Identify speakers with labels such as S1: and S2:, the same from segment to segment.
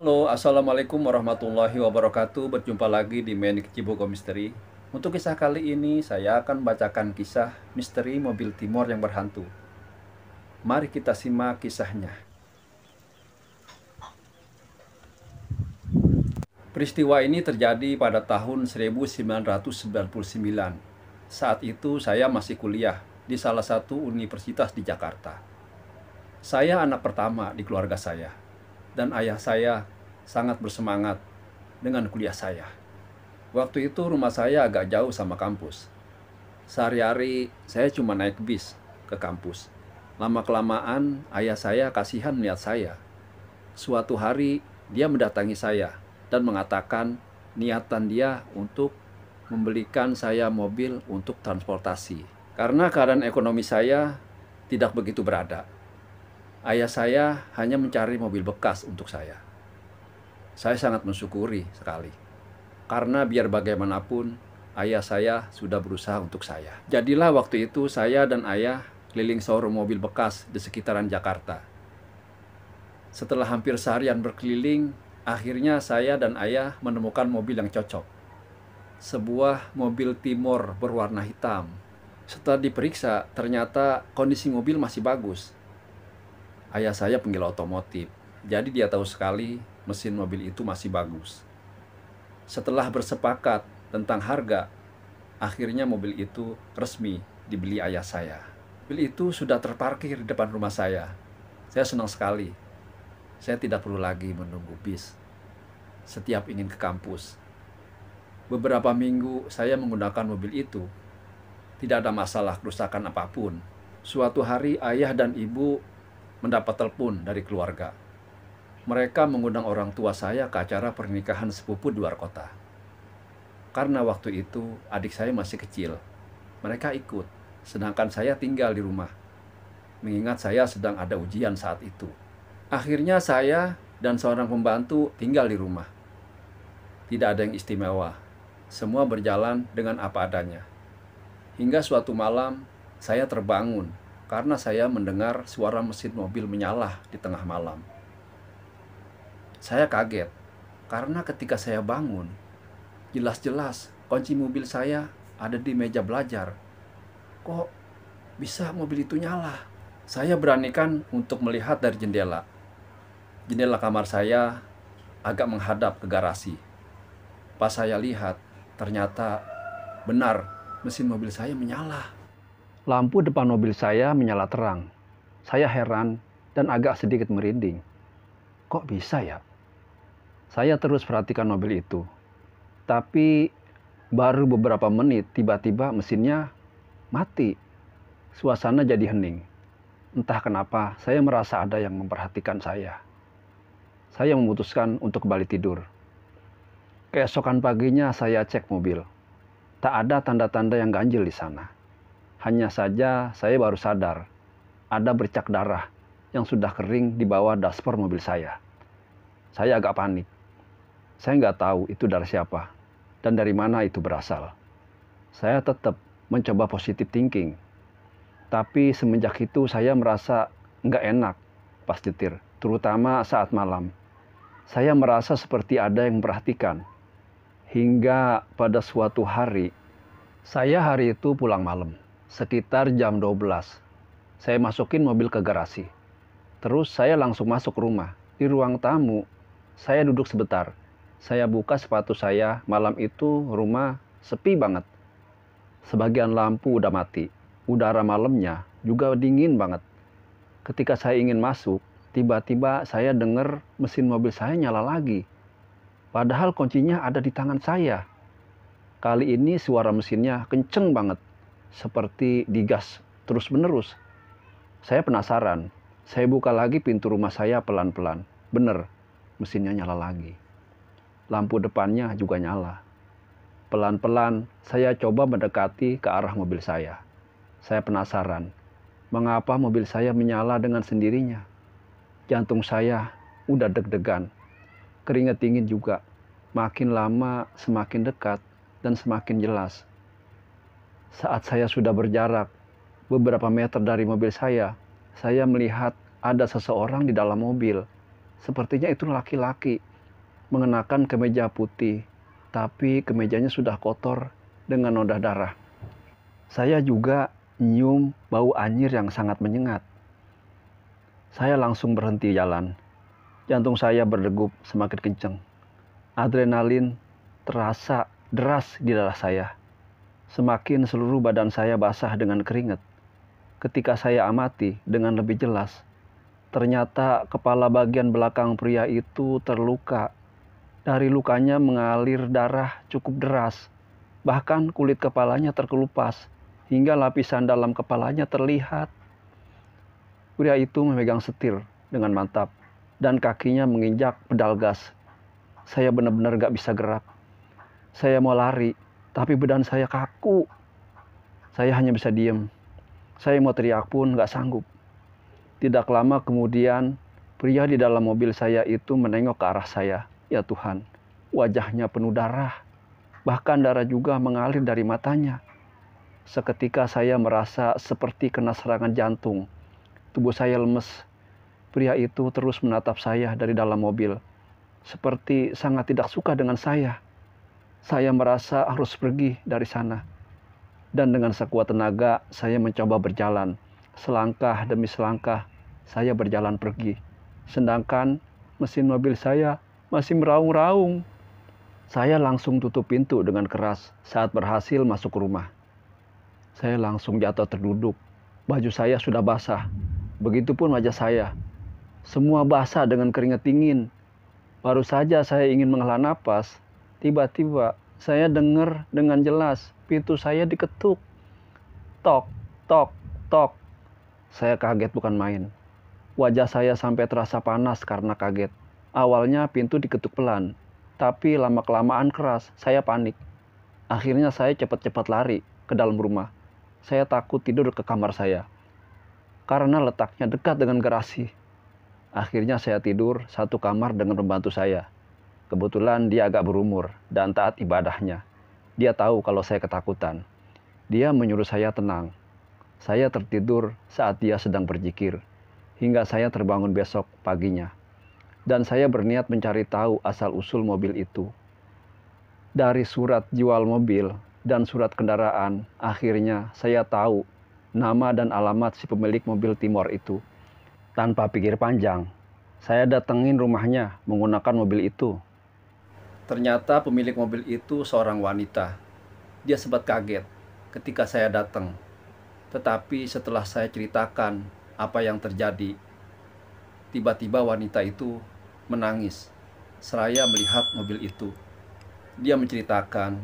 S1: Halo, Assalamualaikum warahmatullahi wabarakatuh. Berjumpa lagi di Menik Cibogo Misteri. Untuk kisah kali ini, saya akan membacakan kisah misteri mobil Timor yang berhantu. Mari kita simak kisahnya. Peristiwa ini terjadi pada tahun 1999. Saat itu saya masih kuliah di salah satu universitas di Jakarta. Saya anak pertama di keluarga saya, dan ayah saya sangat bersemangat dengan kuliah saya. Waktu itu rumah saya agak jauh sama kampus. Sehari-hari saya cuma naik bis ke kampus. Lama-kelamaan ayah saya kasihan melihat saya. Suatu hari dia mendatangi saya dan mengatakan niatan dia untuk membelikan saya mobil untuk transportasi. Karena keadaan ekonomi saya tidak begitu berada. Ayah saya hanya mencari mobil bekas untuk saya. Saya sangat mensyukuri sekali. Karena biar bagaimanapun, ayah saya sudah berusaha untuk saya. Jadilah waktu itu saya dan ayah keliling showroom mobil bekas di sekitaran Jakarta. Setelah hampir seharian berkeliling, akhirnya saya dan ayah menemukan mobil yang cocok. Sebuah mobil Timor berwarna hitam. Setelah diperiksa, ternyata kondisi mobil masih bagus. Ayah saya penggila otomotif, jadi dia tahu sekali mesin mobil itu masih bagus. Setelah bersepakat tentang harga, akhirnya mobil itu resmi dibeli ayah saya. Mobil itu sudah terparkir di depan rumah saya. Saya senang sekali. Saya tidak perlu lagi menunggu bis setiap ingin ke kampus. Beberapa minggu saya menggunakan mobil itu. Tidak ada masalah kerusakan apapun. Suatu hari ayah dan ibu mendapat telepon dari keluarga. Mereka mengundang orang tua saya ke acara pernikahan sepupu di luar kota. Karena waktu itu adik saya masih kecil, mereka ikut, sedangkan saya tinggal di rumah. Mengingat saya sedang ada ujian saat itu. Akhirnya saya dan seorang pembantu tinggal di rumah. Tidak ada yang istimewa, semua berjalan dengan apa adanya. Hingga suatu malam, saya terbangun karena saya mendengar suara mesin mobil menyala di tengah malam. Saya kaget, karena ketika saya bangun, jelas-jelas kunci mobil saya ada di meja belajar. Kok bisa mobil itu nyala? Saya beranikan untuk melihat dari jendela. Jendela kamar saya agak menghadap ke garasi. Pas saya lihat, ternyata benar mesin mobil saya menyala. Lampu depan mobil saya menyala terang. Saya heran dan agak sedikit merinding. Kok bisa ya? Saya terus perhatikan mobil itu. Tapi baru beberapa menit tiba-tiba mesinnya mati. Suasana jadi hening. Entah kenapa saya merasa ada yang memperhatikan saya. Saya memutuskan untuk kembali tidur. Keesokan paginya saya cek mobil. Tak ada tanda-tanda yang ganjil di sana. Hanya saja saya baru sadar ada bercak darah yang sudah kering di bawah dashboard mobil saya. Saya agak panik. Saya nggak tahu itu darah siapa dan dari mana itu berasal. Saya tetap mencoba positive thinking. Tapi semenjak itu saya merasa nggak enak pas nyetir, terutama saat malam. Saya merasa seperti ada yang memperhatikan. Hingga pada suatu hari, saya hari itu pulang malam, sekitar jam 12. Saya masukin mobil ke garasi. Terus saya langsung masuk rumah. Di ruang tamu, saya duduk sebentar. Saya buka sepatu saya, malam itu rumah sepi banget. Sebagian lampu udah mati. Udara malamnya juga dingin banget. Ketika saya ingin masuk, tiba-tiba saya dengar mesin mobil saya nyala lagi. Padahal kuncinya ada di tangan saya. Kali ini suara mesinnya kenceng banget. Seperti digas terus-menerus. Saya penasaran. Saya buka lagi pintu rumah saya pelan-pelan. Bener, mesinnya nyala lagi. Lampu depannya juga nyala. Pelan-pelan saya coba mendekati ke arah mobil saya. Saya penasaran, mengapa mobil saya menyala dengan sendirinya? Jantung saya udah deg-degan. Keringat dingin juga. Makin lama semakin dekat dan semakin jelas. Saat saya sudah berjarak beberapa meter dari mobil saya melihat ada seseorang di dalam mobil. Sepertinya itu laki-laki. mengenakan kemeja putih, tapi kemejanya sudah kotor dengan noda darah. Saya juga nyium bau anyir yang sangat menyengat. Saya langsung berhenti jalan. Jantung saya berdegup semakin kencang. Adrenalin terasa deras di dada saya. Semakin seluruh badan saya basah dengan keringat. Ketika saya amati dengan lebih jelas, ternyata kepala bagian belakang pria itu terluka. Dari lukanya mengalir darah cukup deras. Bahkan kulit kepalanya terkelupas, hingga lapisan dalam kepalanya terlihat. Pria itu memegang setir dengan mantap, dan kakinya menginjak pedal gas. Saya benar-benar gak bisa gerak. Saya mau lari, tapi badan saya kaku. Saya hanya bisa diem. Saya mau teriak pun gak sanggup. Tidak lama kemudian, pria di dalam mobil saya itu menengok ke arah saya. Ya Tuhan, wajahnya penuh darah. Bahkan darah juga mengalir dari matanya. Seketika saya merasa seperti kena serangan jantung. Tubuh saya lemes. Pria itu terus menatap saya dari dalam mobil. Seperti sangat tidak suka dengan saya. Saya merasa harus pergi dari sana. Dan dengan sekuat tenaga, saya mencoba berjalan. Selangkah demi selangkah, saya berjalan pergi. Sedangkan mesin mobil saya masih meraung-raung. Saya langsung tutup pintu dengan keras saat berhasil masuk ke rumah. Saya langsung jatuh terduduk. Baju saya sudah basah. Begitupun wajah saya. Semua basah dengan keringat dingin. Baru saja saya ingin menghela napas. Tiba-tiba saya dengar dengan jelas pintu saya diketuk. Tok, tok, tok. Saya kaget bukan main. Wajah saya sampai terasa panas karena kaget. Awalnya pintu diketuk pelan. Tapi lama-kelamaan keras. Saya panik. Akhirnya saya cepat-cepat lari ke dalam rumah. Saya takut tidur ke kamar saya. Karena letaknya dekat dengan garasi. Akhirnya saya tidur satu kamar dengan pembantu saya. Kebetulan dia agak berumur dan taat ibadahnya. Dia tahu kalau saya ketakutan. Dia menyuruh saya tenang. Saya tertidur saat dia sedang berzikir. Hingga saya terbangun besok paginya. Dan saya berniat mencari tahu asal-usul mobil itu. Dari surat jual mobil dan surat kendaraan, akhirnya saya tahu nama dan alamat si pemilik mobil Timor itu. Tanpa pikir panjang, saya datengin rumahnya menggunakan mobil itu. Ternyata pemilik mobil itu seorang wanita. Dia sempat kaget ketika saya datang. Tetapi setelah saya ceritakan apa yang terjadi, tiba-tiba wanita itu menangis seraya melihat mobil itu. Dia menceritakan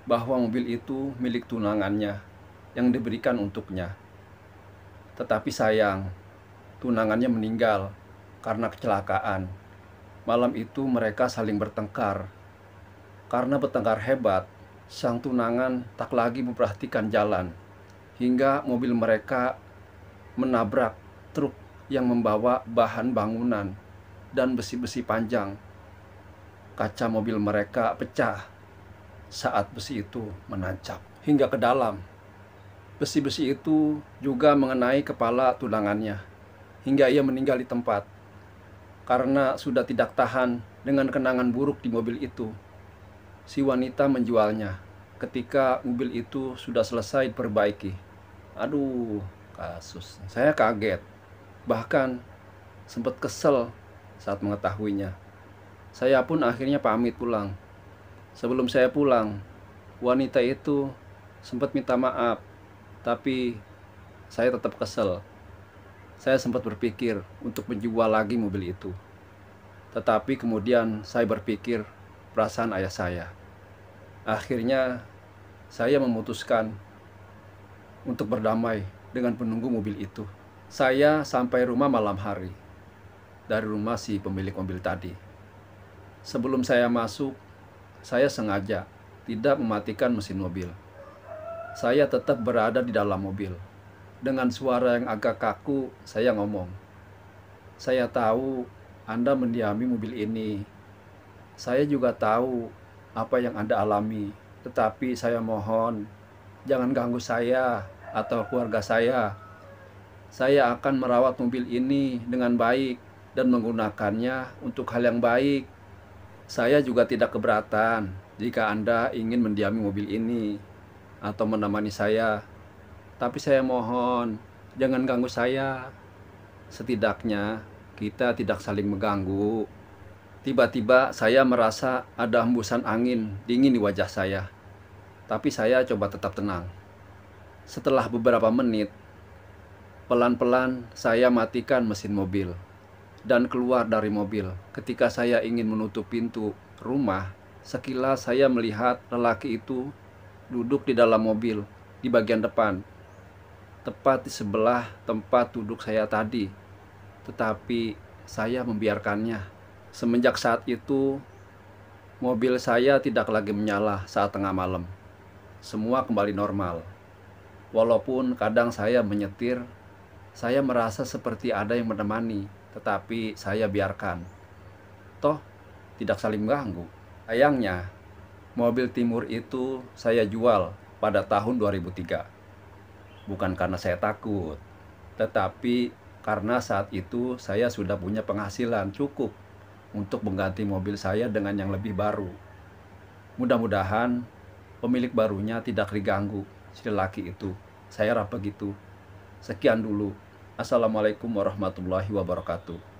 S1: bahwa mobil itu milik tunangannya yang diberikan untuknya. Tetapi sayang, tunangannya meninggal karena kecelakaan. Malam itu mereka saling bertengkar. Karena bertengkar hebat, sang tunangan tak lagi memperhatikan jalan. Hingga mobil mereka menabrak truk yang membawa bahan bangunan dan besi-besi panjang. Kaca mobil mereka pecah saat besi itu menancap hingga ke dalam. Besi-besi itu juga mengenai kepala tunangannya, hingga ia meninggal di tempat. Karena sudah tidak tahan dengan kenangan buruk di mobil itu, si wanita menjualnya ketika mobil itu sudah selesai diperbaiki. Aduh, kasus. Saya kaget, bahkan sempat kesel saat mengetahuinya. Saya pun akhirnya pamit pulang. Sebelum saya pulang, wanita itu sempat minta maaf, tapi saya tetap kesel. Saya sempat berpikir untuk menjual lagi mobil itu. Tetapi kemudian saya berpikir perasaan ayah saya. Akhirnya saya memutuskan untuk berdamai dengan penunggu mobil itu. Saya sampai rumah malam hari dari rumah si pemilik mobil tadi. Sebelum saya masuk, saya sengaja tidak mematikan mesin mobil. Saya tetap berada di dalam mobil. Dengan suara yang agak kaku, saya ngomong, "Saya tahu Anda mendiami mobil ini. Saya juga tahu apa yang Anda alami. Tetapi saya mohon, jangan ganggu saya atau keluarga saya. Saya akan merawat mobil ini dengan baik dan menggunakannya untuk hal yang baik. Saya juga tidak keberatan jika Anda ingin mendiami mobil ini atau menemani saya. Tapi saya mohon, jangan ganggu saya. Setidaknya kita tidak saling mengganggu. Tiba-tiba saya merasa ada hembusan angin dingin di wajah saya. Tapi saya coba tetap tenang. Setelah beberapa menit, pelan-pelan saya matikan mesin mobil dan keluar dari mobil. Ketika saya ingin menutup pintu rumah, sekilas saya melihat lelaki itu duduk di dalam mobil di bagian depan, tepat di sebelah tempat duduk saya tadi. Tetapi saya membiarkannya. Semenjak saat itu, mobil saya tidak lagi menyala saat tengah malam. Semua kembali normal. Walaupun kadang saya menyetir, saya merasa seperti ada yang menemani, tetapi saya biarkan. Toh, tidak saling mengganggu. Sayangnya, mobil Timur itu saya jual pada tahun 2003. Bukan karena saya takut, tetapi karena saat itu saya sudah punya penghasilan cukup untuk mengganti mobil saya dengan yang lebih baru. Mudah-mudahan pemilik barunya tidak diganggu si lelaki itu. Saya harap begitu. Sekian dulu. Assalamualaikum warahmatullahi wabarakatuh.